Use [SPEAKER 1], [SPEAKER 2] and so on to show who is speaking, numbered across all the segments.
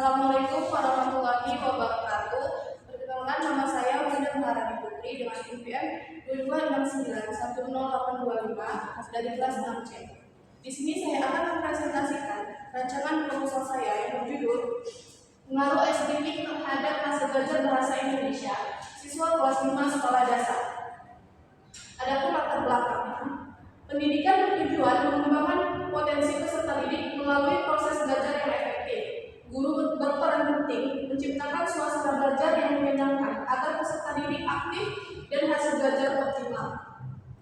[SPEAKER 1] Assalamualaikum warahmatullahi wabarakatuh. Perkenalkan, nama saya Winda Maharani Putri dengan NPM 22691085 dari kelas 6C. Di sini saya akan mempresentasikan rancangan proposal saya yang berjudul Pengaruh SDK terhadap hasil belajar bahasa Indonesia siswa kelas 5 sekolah dasar. Adapun latar belakangnya, pendidikan bertujuan mengembangkan potensi peserta didik melalui proses belajar yang efektif. Guru berperan penting menciptakan suasana belajar yang menyenangkan agar peserta didik aktif dan hasil belajar optimal.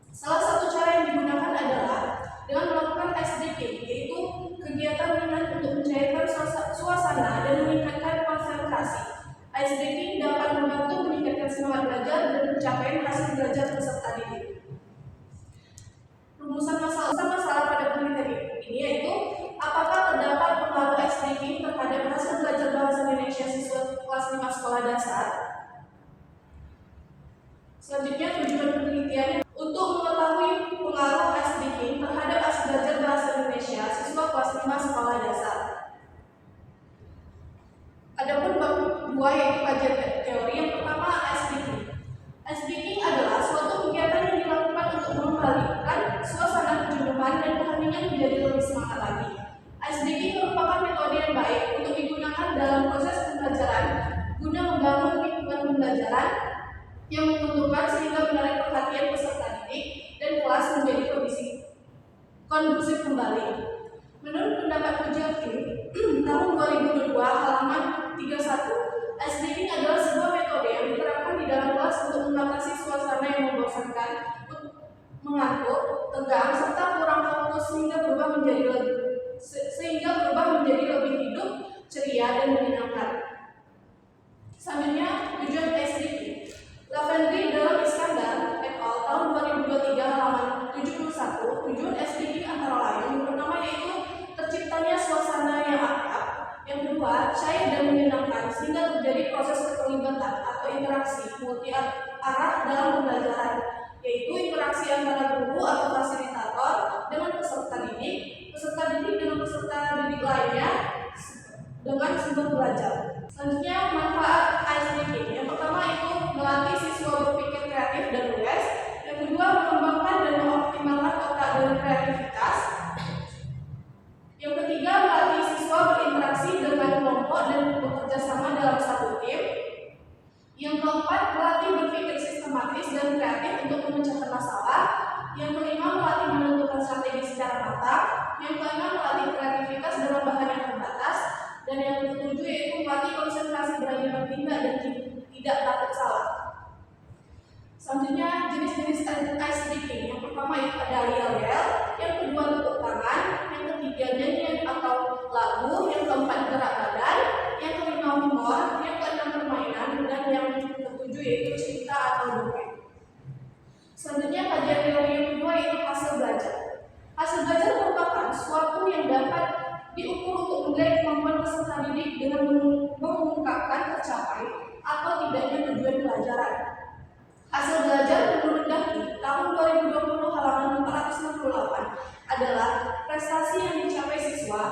[SPEAKER 1] Salah satu cara yang digunakan adalah dengan melakukan SDK, yaitu kegiatan ringan untuk mencairkan suasana dan meningkatkan konsentrasi. SDK dapat membantu meningkatkan semangat belajar dan pencapaian hasil belajar peserta didik. Rumusan masalah pada penelitian ini yaitu apakah terdapat pengaruh SDK terhadap hasil belajar bahasa Indonesia siswa kelas 5 sekolah dasar. Selanjutnya, tujuan penelitian untuk mengetahui pengaruh SDK terhadap hasil belajar bahasa Indonesia siswa kelas 5 sekolah dasar. Adapun bab 2 yaitu kajian teori. Yang pertama, SDK. SDK adalah suatu kegiatan yang dilakukan untuk membalikkan suasana kejenuhan dan keheningan menjadi lebih semangat lagi. SDK merupakan metode yang baik untuk digunakan dalam proses pembelajaran guna membangun lingkungan pembelajaran yang menguntungkan sehingga menarik perhatian peserta didik dan kelas menjadi kondusif kembali. Menurut pendapat Pujakin tahun 2022 halaman 31, SDK adalah sebuah metode yang diterapkan di dalam kelas untuk mengatasi suasana yang membosankan, mengantuk, tegang, serta kurang fokus sehingga berubah menjadi lebih hidup, ceria, dan menyenangkan. Selanjutnya, tujuan SDK. Lavendry dalam Iskandar et al. Tahun 2023 halaman 71, tujuan SDK antara lain yang pertama yaitu terciptanya suasana yang akrab, yang kedua cair dan menyenangkan sehingga terjadi proses keterlibatan atau interaksi multi arah dalam pembelajaran, yaitu interaksi antara guru atau fasilitator dengan peserta didik dengan peserta didik lainnya dengan sumber belajar. Selanjutnya, manfaat SDK. Yang pertama itu melatih siswa berpikir kreatif dan luas. Yang kedua, mengembangkan dan mengoptimalkan otak dan kreativitas. Yang ketiga, melatih siswa berinteraksi dengan kelompok dan bekerja sama dalam satu tim. Yang keempat, melatih berpikir sistematis dan kreatif untuk memecahkan masalah. Yang kelima, melatih menentukan strategi secara matang. Yang keenam, melatih kreativitas dalam bahan yang terbatas. Dan yang ketujuh yaitu melatih konsentrasi, berani bertindak dan tidak takut salah. Selanjutnya, jenis-jenis SDK. Yang pertama itu ada yel-yel, yang kedua tepuk tangan, yang ketiga nyanyian atau lagu, yang keempat gerak badan, yang kelima humor, yang keenam permainan, dan yang ketujuh yaitu cerita atau dongeng. Selanjutnya, kajian teori yang kedua yaitu hasil belajar. Hasil belajar merupakan suatu yang dapat diukur untuk menilai kemampuan peserta didik dengan mengungkapkan tercapai atau tidaknya tujuan pelajaran. Hasil belajar menurut Daki tahun 2020 halaman 468 adalah prestasi yang dicapai siswa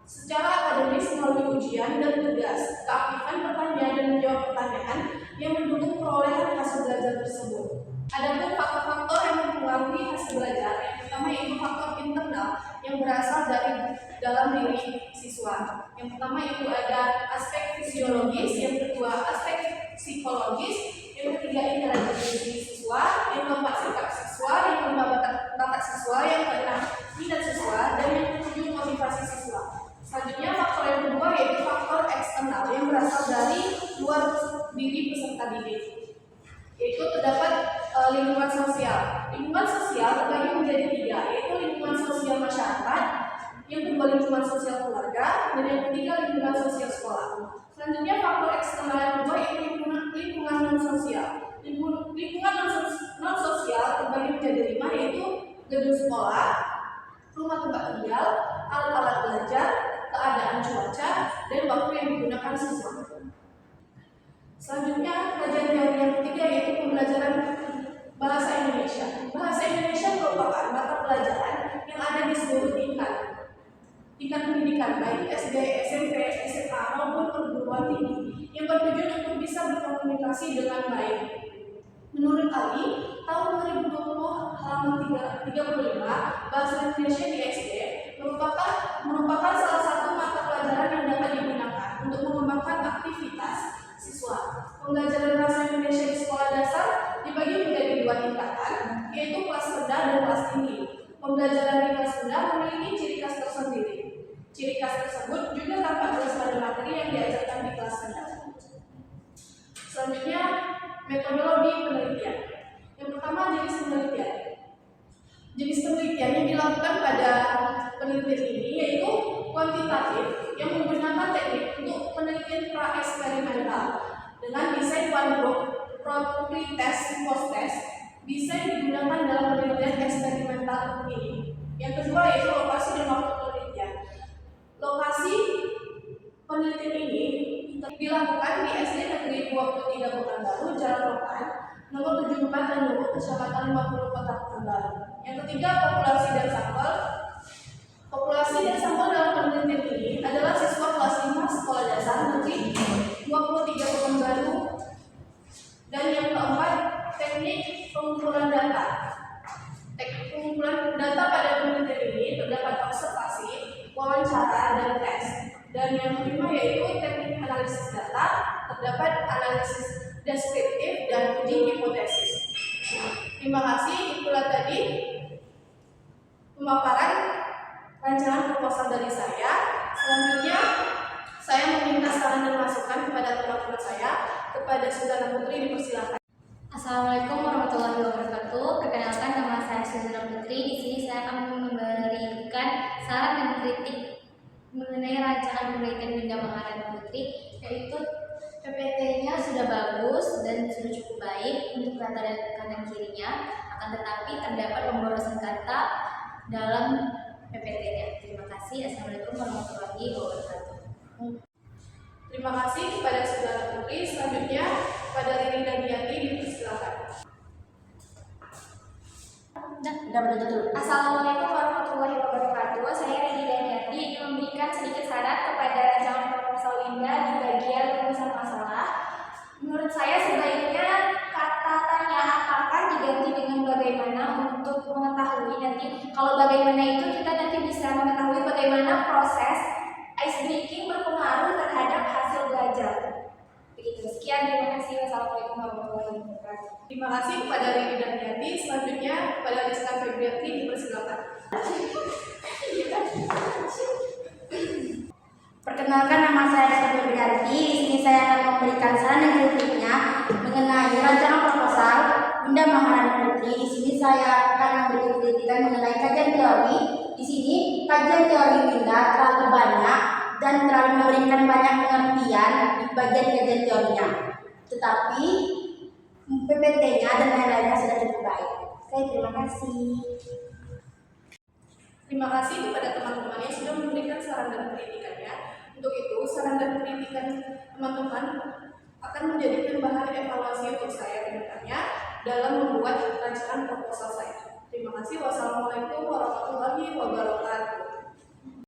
[SPEAKER 1] secara akademis melalui ujian dan tugas, keaktifan bertanya dan menjawab pertanyaan yang mendukung perolehan hasil belajar tersebut. Adapun faktor-faktor yang mempengaruhi hasil belajar, yang pertama yaitu faktor internal yang berasal dari dalam diri siswa. Yang pertama itu ada aspek fisiologis, yang kedua aspek psikologis, yang ketiga interaksi siswa, yang keempat sikap siswa, yang kelima bakat siswa, yang keenam minat siswa, dan yang ketujuh motivasi siswa. Selanjutnya faktor yang kedua yaitu faktor eksternal yang berasal dari luar diri peserta didik, yaitu terdapat lingkungan sosial. Lingkungan sosial terbagi menjadi tiga, yaitu lingkungan sosial masyarakat, yang kedua lingkungan sosial keluarga, dan yang ketiga lingkungan sosial sekolah. Selanjutnya faktor eksternal yang kedua yaitu lingkungan non sosial. Lingkungan non sosial terbagi menjadi 5, yaitu gedung sekolah, rumah tempat tinggal, alat-alat belajar, keadaan cuaca, dan waktu yang digunakan siswa. Selanjutnya, kajian teori yang ketiga yaitu pembelajaran bahasa Indonesia. Bahasa Indonesia merupakan mata pelajaran yang ada di seluruh tingkat pendidikan baik SD, SMP, SMA maupun terkomunikasi dengan baik. Menurut Ali, tahun 2020 halaman 35, bahasa Indonesia di SD merupakan salah satu mata pelajaran yang dapat digunakan untuk mengembangkan aktivitas siswa. Pembelajaran bahasa Indonesia di sekolah dasar dibagi menjadi 2 tingkatan, yaitu kelas rendah dan kelas tinggi. Pembelajaran di kelas rendah memiliki ciri khas tersendiri. Ciri khas tersebut juga tampak jelas pada materi yang diajarkan di kelas rendah. Selanjutnya, metodologi penelitian. Yang pertama, jenis penelitian. Jenis penelitian yang dilakukan pada penelitian ini yaitu kuantitatif yang menggunakan teknik untuk penelitian pra-eksperimental dengan desain one group, pre-test, post-test. Desain digunakan dalam penelitian eksperimental ini. Yang kedua yaitu lokasi dan waktu penelitian. Lokasi penelitian ini dilakukan di SD Negeri 23 Pekanbaru, Jalan Rokan, nomor 74 dan 20, Kecamatan 50, Kota Pekanbaru. Yang ketiga, populasi dan sampel. Populasi dan sampel dalam penelitian ini adalah siswa kelas 5 sekolah dasar Negeri 23 Pekanbaru. Dan yang keempat, teknik pengumpulan data. Teknik pengumpulan data pada penelitian ini terdapat observasi, wawancara, dan tes. Dan yang kelima yaitu teknik analisis data, terdapat analisis deskriptif dan uji hipotesis. Terima kasih. Itulah tadi pemaparan rancangan proposal dari saya. Selanjutnya saya meminta saran dan masukan kepada teman-teman saya. Kepada Saudara Putri dipersilakan.
[SPEAKER 2] Assalamualaikum warahmatullahi wabarakatuh. Perkenalkan, nama saya Saudara Putri. Di sini saya akan memberikan saran dan kritik mengenai rancangan penelitian Winda Maharani Putri, yaitu PPT-nya sudah bagus dan sudah cukup baik untuk kata dan kanan kirinya, akan tetapi terdapat pemborosan kata dalam PPT-nya. Terima kasih. Assalamualaikum warahmatullahi wabarakatuh.
[SPEAKER 1] Terima kasih kepada Saudara Putri. Selanjutnya pada Riri dan Yati dipersilakan.
[SPEAKER 2] Assalamualaikum warahmatullahi wabarakatuh. Saya Riri Daniati ingin memberikan sedikit saran kepada rancangan proposal Winda di bagian rumusan masalah. Menurut saya sebaiknya kata tanya apakah diganti dengan bagaimana untuk mengetahui nanti. Kalau bagaimana itu kita nanti bisa mengetahui bagaimana proses ice breaking berpengaruh terhadap hasil belajar. Begitu. Sekian, terima kasih. Wassalamualaikum warahmatullahi wabarakatuh.
[SPEAKER 1] Terima kasih kepada Riri dan Yati. Selanjutnya kepada Rizka Febriati dipersilakan.
[SPEAKER 3] Perkenalkan, nama saya Rizka Febriati. Di sini saya akan memberikan saran dan kritiknya mengenai rancangan proposal Winda Maharani Putri. Di sini saya akan memberikan kritikan mengenai kajian teori. Di sini kajian teori Winda terlalu banyak dan terlalu memberikan banyak pengertian di bagian kajian teorinya. Tetapi PPT-nya dan lain-lainnya sudah cukup baik. Oke, terima kasih.
[SPEAKER 1] Terima kasih kepada teman-teman yang sudah memberikan saran dan kritikannya. Untuk itu, saran dan kritikan teman-teman akan menjadikan bahan evaluasi untuk saya ke depannya dalam membuat rancangan proposal saya. Terima kasih. Wassalamualaikum warahmatullahi wabarakatuh.